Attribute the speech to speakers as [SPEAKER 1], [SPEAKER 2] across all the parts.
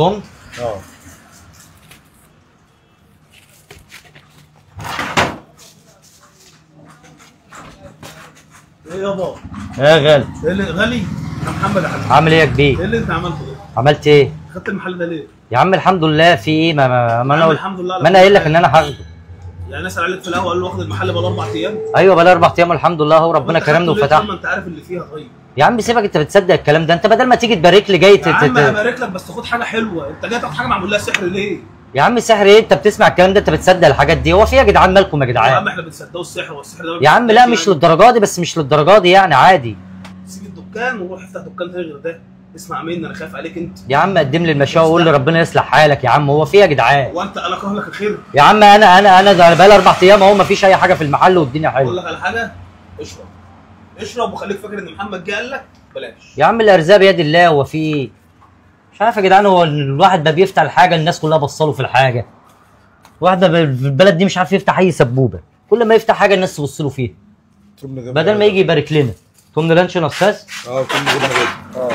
[SPEAKER 1] طن.
[SPEAKER 2] ايه يابا؟
[SPEAKER 1] ايه يا غالي؟
[SPEAKER 2] ايه اللي غالي؟ يا محمد يا حبيبي
[SPEAKER 1] عامل ايه يا كبير؟
[SPEAKER 2] ايه اللي انت عملته ده؟
[SPEAKER 1] عملت ايه؟
[SPEAKER 2] خدت المحل ده ليه؟
[SPEAKER 1] يا عم الحمد لله. في ايه؟ ما انا قلت،
[SPEAKER 2] الحمد لله
[SPEAKER 1] ما انا قايل لك ان انا هاخده.
[SPEAKER 2] يعني اسال عليك في القهوه قال له واخد المحل بقى 4 ايام؟
[SPEAKER 1] ايوه بقى 4 ايام والحمد لله اهو ربنا كرمنا وفتح.
[SPEAKER 2] ما انت عارف اللي فيها. طيب
[SPEAKER 1] يا عم سيبك، انت بتصدق الكلام ده؟ انت بدل ما تيجي تبارك لي جاي
[SPEAKER 2] يا عم هبارك لك بس خد حاجه حلوه. انت جاي تاخد حاجه معمول لها سحر ليه؟
[SPEAKER 1] يا عم سحر ايه؟ انت بتسمع الكلام ده؟ انت بتصدق الحاجات دي؟ هو في يا جدعان مالكم يا جدعان؟
[SPEAKER 2] يا عم احنا بنصدقوا السحر، والسحر ده
[SPEAKER 1] يا عم لا مش للدرجه دي، بس مش للدرجه دي يعني عادي.
[SPEAKER 2] سيب الدكان وروح افتح دكان تاني غير ده. اسمع مني انا خايف عليك انت.
[SPEAKER 1] يا عم قدم لي المشاوي وقول لي ربنا يصلح حالك. يا عم هو في يا جدعان؟
[SPEAKER 2] وانت انا اكره لك الخير؟
[SPEAKER 1] يا عم انا ده بقى لي 4 ايام اهو مفيش اي حاجه في المحل والدنيا
[SPEAKER 2] اقول
[SPEAKER 1] حلوه.
[SPEAKER 2] لك على حاجه، اشرب اشرب وخليك فاكر ان محمد جه قال لك بلاش.
[SPEAKER 1] يا عم الارزاق بيد الله. هو في ايه؟ مش عارف يا جدعان، هو الواحد بقى بيفتح الحاجه الناس كلها بصله في الحاجه. الواحد بقى في البلد دي مش عارف يفتح اي سبوبه، كل ما يفتح حاجه الناس تبص له فيها بدل ما يجي يبارك لنا. تمن لانشون يا استاذ؟
[SPEAKER 3] تمن جبنه بيض.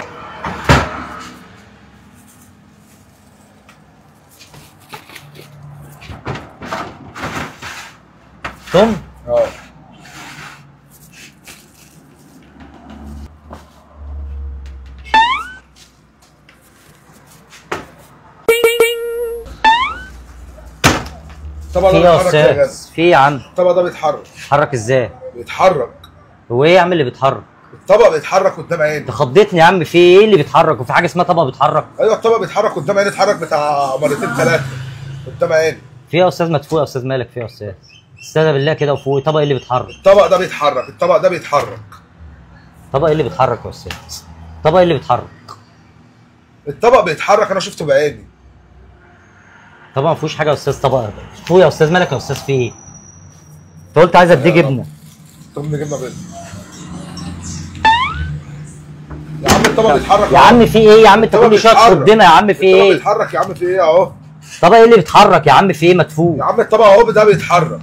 [SPEAKER 1] تم؟
[SPEAKER 3] الطبق
[SPEAKER 1] في
[SPEAKER 3] ده
[SPEAKER 1] يا
[SPEAKER 3] بيتحرك يا
[SPEAKER 1] استاذ؟
[SPEAKER 3] غاز.
[SPEAKER 1] في يا عم.
[SPEAKER 3] الطبق ده بيتحرك.
[SPEAKER 1] بيتحرك ازاي؟
[SPEAKER 3] بيتحرك.
[SPEAKER 1] هو ايه يا عم اللي بيتحرك؟
[SPEAKER 3] الطبق بيتحرك قدام عيني.
[SPEAKER 1] انت خضتني يا عم. في ايه اللي بيتحرك؟ وفي حاجه اسمها طبق بيتحرك؟
[SPEAKER 3] ايوه الطبق بيتحرك قدام عيني، اتحرك بتاع مرتين ثلاثه قدام عيني.
[SPEAKER 1] في يا استاذ؟ ما تفوق يا استاذ، مالك في يا استاذ؟ استاذ بالله كده وفوق. طبق ايه اللي بيتحرك؟
[SPEAKER 3] الطبق ده بيتحرك، الطبق ده بيتحرك.
[SPEAKER 1] طبق ايه اللي بيتحرك يا استاذ؟ طبق ايه اللي بيتحرك؟
[SPEAKER 3] الطبق بيتحرك، انا شفته بعيني.
[SPEAKER 1] طبعا ما فيهوش حاجه يا استاذ. طبق فوق يا استاذ، مالك يا استاذ في ايه؟ انت قلت عايز اديه جبنه.
[SPEAKER 3] تمن جبنه بيض. يا عم الطبق بيتحرك
[SPEAKER 1] يا عم في ايه يا عم؟ انت كل شويه تخضنا يا عم. في ايه؟
[SPEAKER 3] الطبق بيتحرك يا عم. في ايه اهو؟
[SPEAKER 1] طبق ايه اللي بيتحرك يا عم؟ في ايه؟ ما تفوق
[SPEAKER 3] يا عم الطبق اهو ده بيتحرك.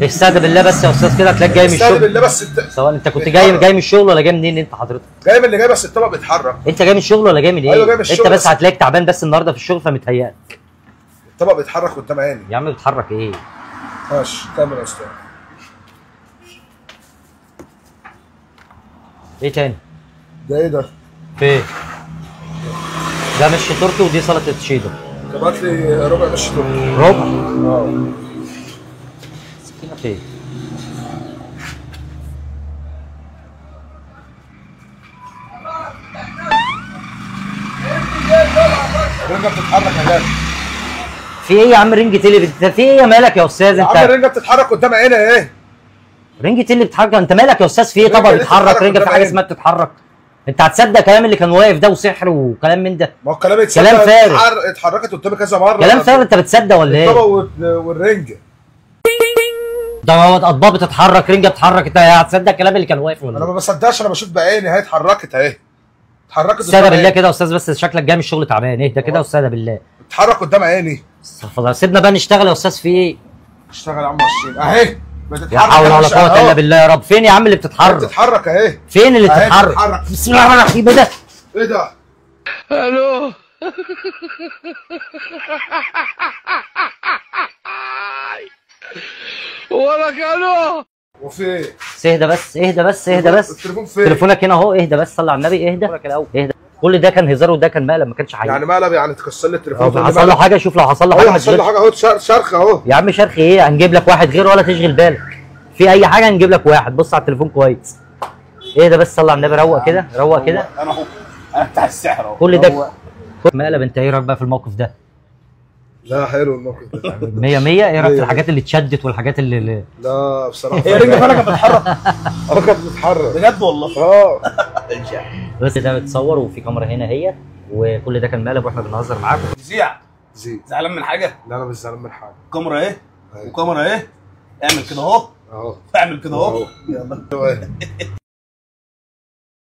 [SPEAKER 1] استهدى بالله بس يا استاذ كده هتلاقيك جاي من الشغل.
[SPEAKER 3] استهدى بالله بس
[SPEAKER 1] سواء انت كنت جاي من الشغل ولا جاي منين انت حضرتك؟
[SPEAKER 3] جاي من اللي جاي، بس الطبق بيتحرك.
[SPEAKER 1] انت جاي من الشغل ولا جاي من ايه؟
[SPEAKER 3] ايوه جاي من الشغل.
[SPEAKER 1] انت بس هتلاقيك تعبان بس النهارده في الشغل فمتهيألك.
[SPEAKER 3] الطبق بيتحرك قدام عيني.
[SPEAKER 1] يا عم بيتحرك ايه؟
[SPEAKER 3] ماشي كمل يا استاذ.
[SPEAKER 1] ايه تاني؟
[SPEAKER 3] ده ايه ده؟
[SPEAKER 1] فين؟ ده مش تركي ودي سلطه شيدر.
[SPEAKER 3] طب هات لي ربع مش تركي.
[SPEAKER 1] ربع؟
[SPEAKER 3] اه.
[SPEAKER 1] سكينه فين؟
[SPEAKER 3] الرنجه بتتحرك يا جدع.
[SPEAKER 1] في ايه يا عم رنجة اللي في ايه؟ مالك يا استاذ انت؟
[SPEAKER 3] يا عم الرنجه بتتحرك قدام عيني ايه؟
[SPEAKER 1] رنجة اللي بتتحرك؟ انت مالك يا استاذ في ايه؟ طبعا بتتحرك رنجة، في حاجه اسمها بتتحرك؟ انت هتصدق كلام اللي كان واقف ده وسحر وكلام من ده؟
[SPEAKER 3] ما هو الكلام يتصدق.
[SPEAKER 1] كلام فارغ.
[SPEAKER 3] اتحركت قدامي كذا مره.
[SPEAKER 1] كلام فارغ. انت بتصدق ولا ايه؟
[SPEAKER 3] الطبق والرنجه.
[SPEAKER 1] ده اطباق بتتحرك، رنجة بتتحرك، انت هتصدق الكلام اللي كان واقف ولا
[SPEAKER 3] انا
[SPEAKER 1] ايه؟
[SPEAKER 3] ما بصدقش، انا بشوف بعيني اهي اتحركت اهي. اتحركت
[SPEAKER 1] استهدى بالله كده يا استاذ، بس شكلك جاي من الشغل تعبان. اهدى كده واستهدى بالله.
[SPEAKER 3] اتحرك قدام عيني.
[SPEAKER 1] استغفر الله. سيبنا بقى نشتغل يا استاذ. في ايه؟
[SPEAKER 3] اشتغل يا عم 20 اهي بتتحرك.
[SPEAKER 1] لا حول ولا قوه الا بالله يا رب. فين يا عم اللي بتتحرك؟
[SPEAKER 3] بتتحرك اهي.
[SPEAKER 1] فين اللي
[SPEAKER 3] اهي
[SPEAKER 1] بتتحرك؟
[SPEAKER 3] بتتحرك.
[SPEAKER 1] بسم الله الرحمن الرحيم. ايه ده؟
[SPEAKER 3] ايه ده؟
[SPEAKER 4] الو ولك الو.
[SPEAKER 3] وفي ايه؟
[SPEAKER 1] اهدى بس اهدى بس اهدى بس.
[SPEAKER 3] التليفون فين؟
[SPEAKER 1] تليفونك هنا اهو. اهدى بس صلي على النبي. اهدى الاول. اهدى. كل ده كان هزار وده كان مقلب، ما كانش حقيقي.
[SPEAKER 3] يعني مقلب؟ يعني تكسر لي التليفون؟
[SPEAKER 1] لو حصل له حاجه شوف، لو حصل له حاجه ما
[SPEAKER 3] حصل له
[SPEAKER 1] تشغلش.
[SPEAKER 3] حاجه اهو. شرخ اهو.
[SPEAKER 1] يا عم شرخ ايه؟ هنجيب لك واحد غيره ولا تشغل بالك. في اي حاجه هنجيب لك واحد. بص على التليفون كويس. اهدى بس صلي على النبي. روق كده روق كده.
[SPEAKER 2] انا اهو انا بتاع السحر اهو.
[SPEAKER 1] كل ده مقلب. انت ايه رايك بقى في الموقف ده؟
[SPEAKER 3] لا حلو الموقف ده.
[SPEAKER 1] 100 100. ايه رايك في الحاجات اللي اتشدت والحاجات اللي
[SPEAKER 3] لا بصراحه
[SPEAKER 2] هي رجلي فعلا كانت بتتحرك
[SPEAKER 3] كانت بتتحرك
[SPEAKER 2] بجد والله.
[SPEAKER 3] اه.
[SPEAKER 1] بس ده بتصور وفي كاميرا هنا اهي، وكل ده كان مقلب واحنا بنهزر معاكم.
[SPEAKER 2] زيع
[SPEAKER 3] زي
[SPEAKER 2] زعلان من حاجه؟
[SPEAKER 3] لا انا مش زعلان من حاجه.
[SPEAKER 2] كاميرا اهي
[SPEAKER 3] أيوة.
[SPEAKER 2] وكاميرا اهي. اعمل كده اهو.
[SPEAKER 3] اهو.
[SPEAKER 2] اعمل كده اهو.
[SPEAKER 3] أهو.
[SPEAKER 2] يلا.